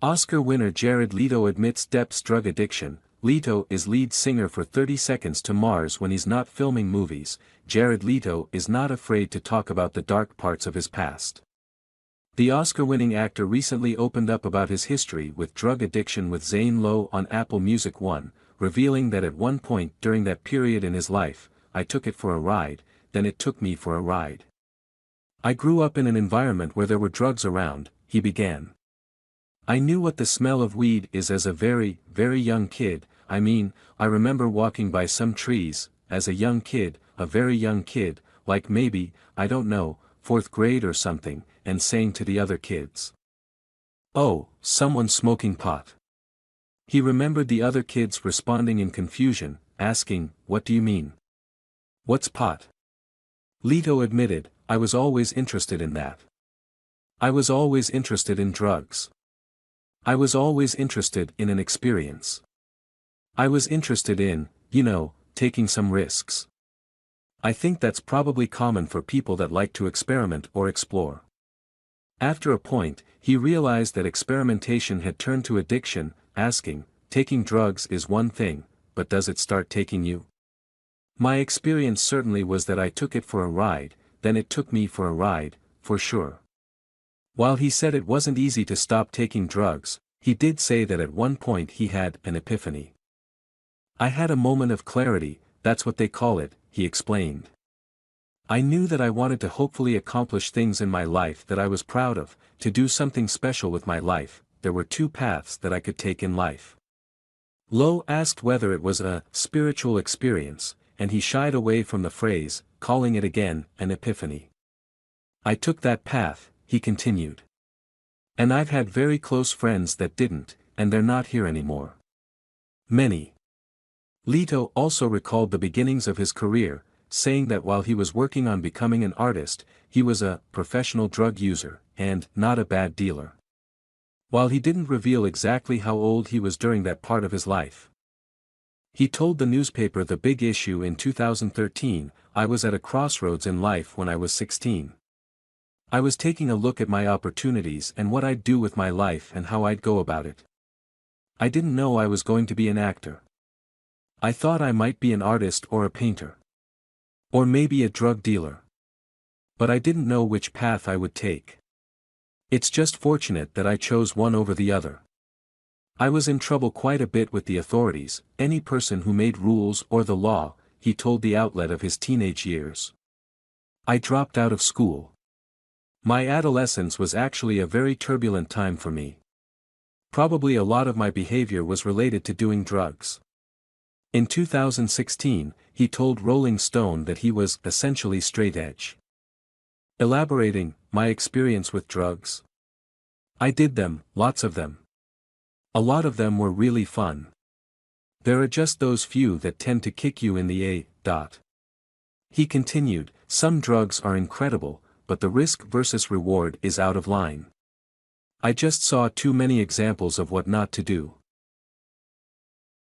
Oscar winner Jared Leto admits Depp's drug addiction. Leto is lead singer for 30 Seconds to Mars when he's not filming movies. Jared Leto is not afraid to talk about the dark parts of his past. The Oscar-winning actor recently opened up about his history with drug addiction with Zane Lowe on Apple Music One, revealing that at one point during that period in his life, "I took it for a ride, then it took me for a ride. I grew up in an environment where there were drugs around," he began. "I knew what the smell of weed is as a very, very young kid. I mean, I remember walking by some trees, as a young kid, a very young kid, like maybe, I don't know, 4th grade or something, and saying to the other kids, 'Oh, someone's smoking pot.'" He remembered the other kids responding in confusion, asking, "What do you mean? What's pot?" Leto admitted, "I was always interested in that. I was always interested in drugs. I was always interested in an experience. I was interested in, taking some risks. I think that's probably common for people that like to experiment or explore." After a point, he realized that experimentation had turned to addiction, asking, "Taking drugs is one thing, but does it start taking you?" "My experience certainly was that I took it for a ride, then it took me for a ride, for sure." While he said it wasn't easy to stop taking drugs, he did say that at one point he had an epiphany. "I had a moment of clarity, that's what they call it," he explained. "I knew that I wanted to hopefully accomplish things in my life that I was proud of, to do something special with my life. There were two paths that I could take in life." Lowe asked whether it was a spiritual experience, and he shied away from the phrase, calling it again an epiphany. "I took that path," he continued. "And I've had very close friends that didn't, and they're not here anymore. Many." Leto also recalled the beginnings of his career, saying that while he was working on becoming an artist, he was a professional drug user, and not a bad dealer. While he didn't reveal exactly how old he was during that part of his life. He told the newspaper The Big Issue in 2013, "I was at a crossroads in life when I was 16. I was taking a look at my opportunities and what I'd do with my life and how I'd go about it. I didn't know I was going to be an actor. I thought I might be an artist or a painter. Or maybe a drug dealer. But I didn't know which path I would take. It's just fortunate that I chose one over the other. I was in trouble quite a bit with the authorities, any person who made rules or the law," he told the outlet of his teenage years. "I dropped out of school. My adolescence was actually a very turbulent time for me. Probably a lot of my behavior was related to doing drugs." In 2016, he told Rolling Stone that he was essentially straight edge. Elaborating, "My experience with drugs. I did them, lots of them. A lot of them were really fun. There are just those few that tend to kick you in the A. He continued, "Some drugs are incredible, but the risk versus reward is out of line. I just saw too many examples of what not to do."